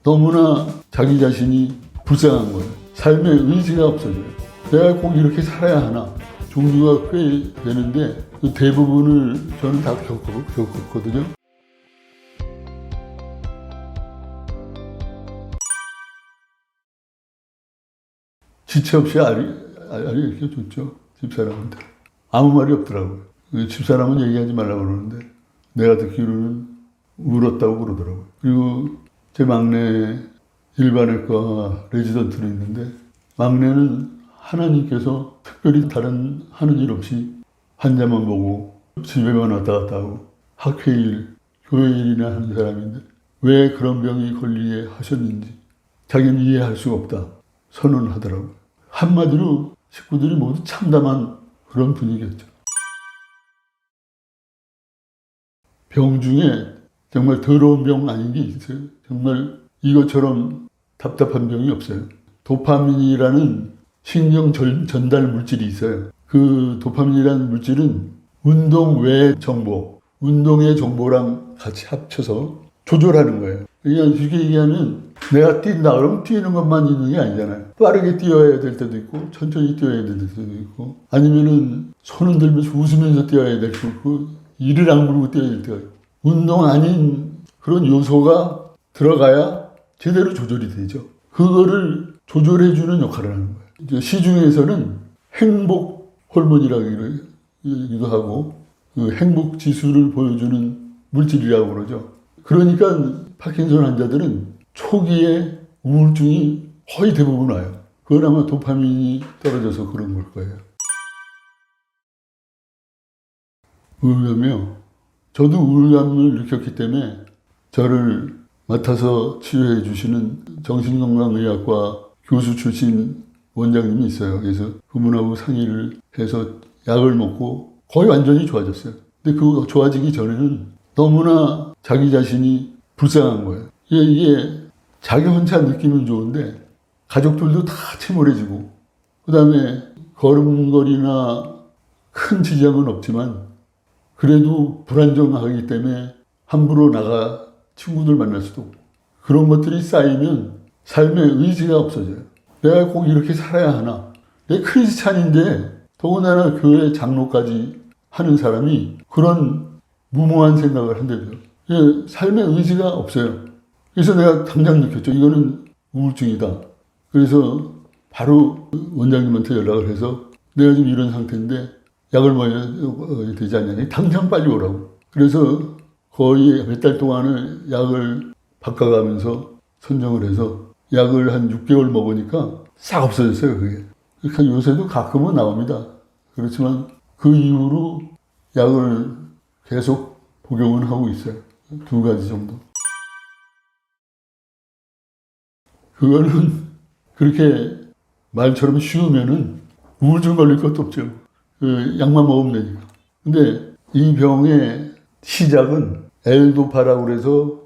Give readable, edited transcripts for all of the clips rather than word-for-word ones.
너무나 자기 자신이 불쌍한 거예요. 삶의 의지가 없어져요. 내가 꼭 이렇게 살아야 하나. 종류가 꽤 되는데 그 대부분을 저는 다 겪었거든요. 지체 없이 알려줬죠. 집사람한테. 아무 말이 없더라고요. 집사람은 얘기하지 말라고 그러는데 내가 듣기로는 울었다고 그러더라고요. 그리고 제 막내 일반외과 레지던트로 있는데 막내는 하나님께서 특별히 다른 하는 일 없이 환자만 보고 집에만 왔다 갔다 하고 학회 일, 교회 일이나 하는 사람인데 왜 그런 병이 걸리게 하셨는지 자기는 이해할 수가 없다 선언하더라고요. 한마디로 식구들이 모두 참담한 그런 분위기였죠. 병 중에 정말 더러운 병 아닌 게 있어요. 정말 이것처럼 답답한 병이 없어요. 도파민이라는 신경 전달 물질이 있어요. 그 도파민이라는 물질은 운동 외 정보, 운동의 정보랑 같이 합쳐서 조절하는 거예요. 그러니까 쉽게 얘기하면 내가 뛴다 그러면 뛰는 것만 있는 게 아니잖아요. 빠르게 뛰어야 될 때도 있고 천천히 뛰어야 될 때도 있고 아니면은 손을 들면서 웃으면서 뛰어야 될 때도 있고 이를 악물고 뛰어야 될 때가 있고 운동 아닌 그런 요소가 들어가야 제대로 조절이 되죠. 그거를 조절해주는 역할을 하는 거예요. 이제 시중에서는 행복 호르몬이라기도 하고 그 행복 지수를 보여주는 물질이라고 그러죠. 그러니까 파킨슨 환자들은 초기에 우울증이 거의 대부분 와요. 그건 아마 도파민이 떨어져서 그런 걸 거예요. 우울감이요. 저도 우울감을 느꼈기 때문에 저를 맡아서 치료해 주시는 정신건강의학과 교수 출신 원장님이 있어요. 그래서 그분하고 상의를 해서 약을 먹고 거의 완전히 좋아졌어요. 근데 그 좋아지기 전에는 너무나 자기 자신이 불쌍한 거예요. 이게 자기 혼자 느끼면 좋은데 가족들도 다 침울해지고 그 다음에 걸음걸이나 큰 지장은 없지만 그래도 불안정하기 때문에 함부로 나가 친구들 만날 수도 없고 그런 것들이 쌓이면 삶의 의지가 없어져요. 내가 꼭 이렇게 살아야 하나. 내 크리스찬인데 더군다나 교회 장로까지 하는 사람이 그런 무모한 생각을 한다고요. 삶의 의지가 없어요. 그래서 내가 당장 느꼈죠. 이거는 우울증이다. 그래서 바로 원장님한테 연락을 해서 내가 지금 이런 상태인데 약을 먹어야 되지 않냐. 당장 빨리 오라고. 그래서 거의 몇 달 동안을 약을 바꿔가면서 선정을 해서 약을 한 6개월 먹으니까 싹 없어졌어요, 그게. 그러니까 요새도 가끔은 나옵니다. 그렇지만 그 이후로 약을 계속 복용은 하고 있어요. 2가지 정도. 그거는 그렇게 말처럼 쉬우면은 우울증 걸릴 것도 없죠. 그 약만 먹으면 되니까. 근데 이 병의 시작은 L도파라고 그래서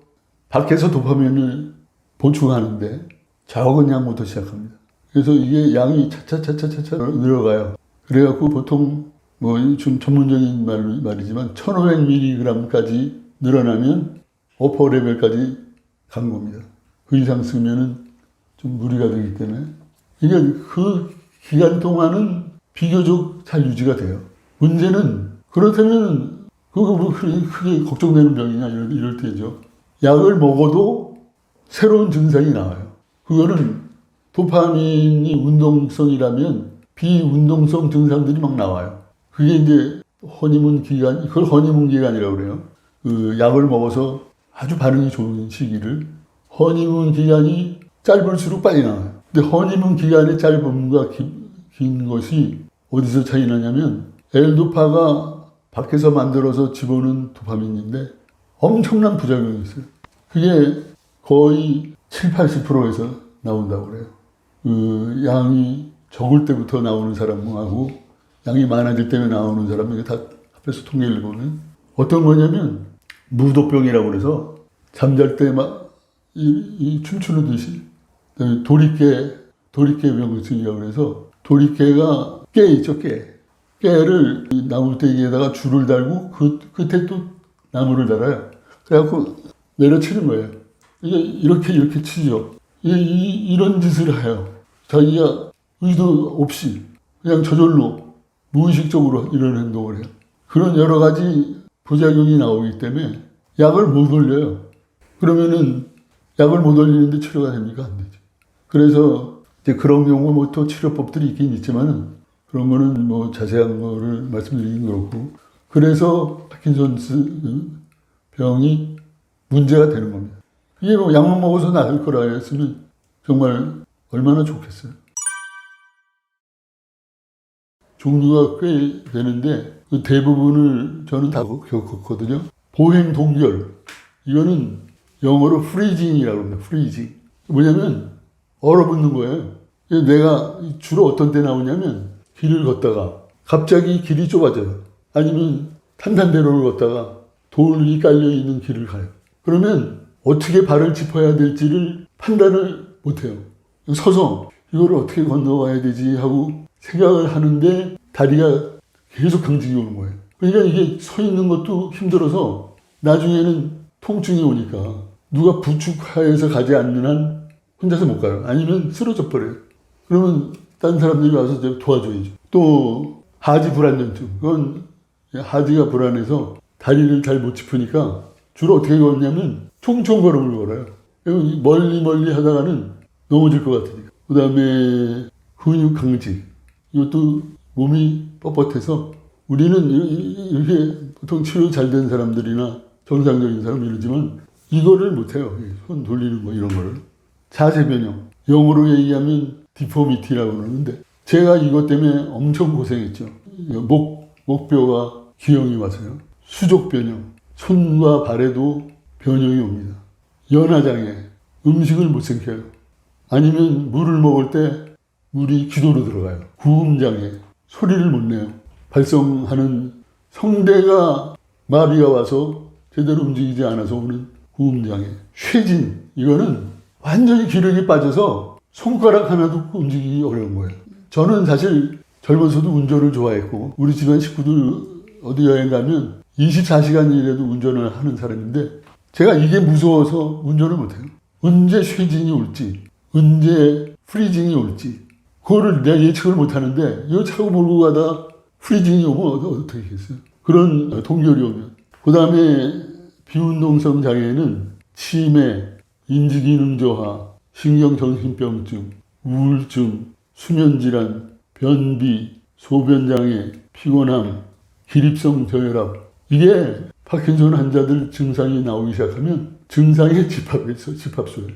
밖에서 도파민을 보충하는데 적은 약부터 시작합니다. 그래서 이게 양이 차차차차차 늘어가요. 그래갖고 보통 뭐 좀 전문적인 말이지만 1500mg까지 늘어나면 어퍼 레벨까지 간 겁니다. 그 이상 쓰면은 좀 무리가 되기 때문에 이게 그 기간 동안은 비교적 잘 유지가 돼요. 문제는 그렇다면 그거 뭐 크게 걱정되는 병이냐 이럴 때죠. 약을 먹어도 새로운 증상이 나와요. 그거는 도파민이 운동성이라면 비운동성 증상들이 막 나와요. 그게 이제 허니문 기간, 그걸 허니문 기간이라고 그래요. 그 약을 먹어서 아주 반응이 좋은 시기를 허니문 기간이 짧을수록 빨리 나와요. 근데 허니문 기간의 짧음과 긴 것이 어디서 차이 나냐면 L도파가 밖에서 만들어서 집어넣은 도파민인데 엄청난 부작용이 있어요. 그게 거의 70~80%에서 나온다고 그래요. 그 양이 적을 때부터 나오는 사람하고 양이 많아질 때문에 나오는 사람 이게 다 합해서 통계를 보면 어떤 거냐면 무도병이라고 그래서 잠잘 때 막 이 춤추는 듯이 도리깨병이라고 그래서 도리깨가 깨 있죠, 깨를 나무떼기에다가 줄을 달고 그 끝에 또 나무를 달아요. 그래갖고 내려치는 거예요. 이게 이렇게 치죠. 이런 짓을 해요. 자기가 의도 없이 그냥 저절로 무의식적으로 이런 행동을 해요. 그런 여러 가지 부작용이 나오기 때문에 약을 못 올려요. 그러면은 약을 못 올리는데 치료가 됩니까? 안 되죠. 그래서 이제 그런 경우 뭐 또 치료법들이 있긴 있지만은 그런 거는 뭐 자세한 거를 말씀드리긴 그렇고, 그래서 파킨슨스 병이 문제가 되는 겁니다. 이게 뭐 약만 먹어서 나을 거라 했으면 정말 얼마나 좋겠어요. 종류가 꽤 되는데 그 대부분을 저는 다 겪었거든요. 보행 동결, 이거는 영어로 프리징이라고 합니다. 프리징. 뭐냐면 얼어붙는 거예요. 내가 주로 어떤 때 나오냐면 길을 걷다가 갑자기 길이 좁아져요. 아니면 탄탄대로를 걷다가 돌이 깔려있는 길을 가요. 그러면 어떻게 발을 짚어야 될지를 판단을 못해요. 서서 이거를 어떻게 건너가야 되지 하고 생각을 하는데 다리가 계속 경직이 오는 거예요. 그러니까 이게 서 있는 것도 힘들어서 나중에는 통증이 오니까 누가 부축하여서 가지 않는 한 혼자서 못 가요. 아니면 쓰러져 버려요. 그러면 다른 사람들이 와서 도와줘야죠. 또 하지 불안전증. 그건 하지가 불안해서 다리를 잘 못 짚으니까 주로 어떻게 걷냐면 총총걸음을 걸어요. 멀리 하다가는 넘어질 것 같으니까. 그 다음에 근육 강직. 이것도 몸이 뻣뻣해서 우리는 이렇게 보통 치료 잘 된 사람들이나 정상적인 사람 이러지만 이거를 못해요. 손 돌리는 거 이런 거를. 자세 변형. 영어로 얘기하면 디포미티라고 그러는데 제가 이것 때문에 엄청 고생했죠. 목뼈가 기형이 와서요. 수족 변형. 손과 발에도 변형이 옵니다. 연화장애. 음식을 못 삼켜요. 아니면 물을 먹을 때 물이 기도로 들어가요. 구음장애. 소리를 못 내요. 발성하는 성대가 마비가 와서 제대로 움직이지 않아서 오는 구음장애. 쇠진. 이거는 완전히 기력이 빠져서 손가락 하나도 움직이기 어려운 거예요. 저는 사실 젊어서도 운전을 좋아했고 우리 집안 식구들 어디 여행 가면 24시간 일해도 운전을 하는 사람인데 제가 이게 무서워서 운전을 못해요. 언제 쇠진이 올지 언제 프리징이 올지 그거를 내가 예측을 못하는데 이거 차고 몰고 가다 프리징이 오면 어떻게 하겠어요. 그런 동결이 오면. 그 다음에 비운동성 장애는 치매, 인지기능 저하, 신경정신병증, 우울증, 수면질환, 변비, 소변장애, 피곤함, 기립성 저혈압. 이게 파킨슨 환자들 증상이 나오기 시작하면 증상의 집합소예요.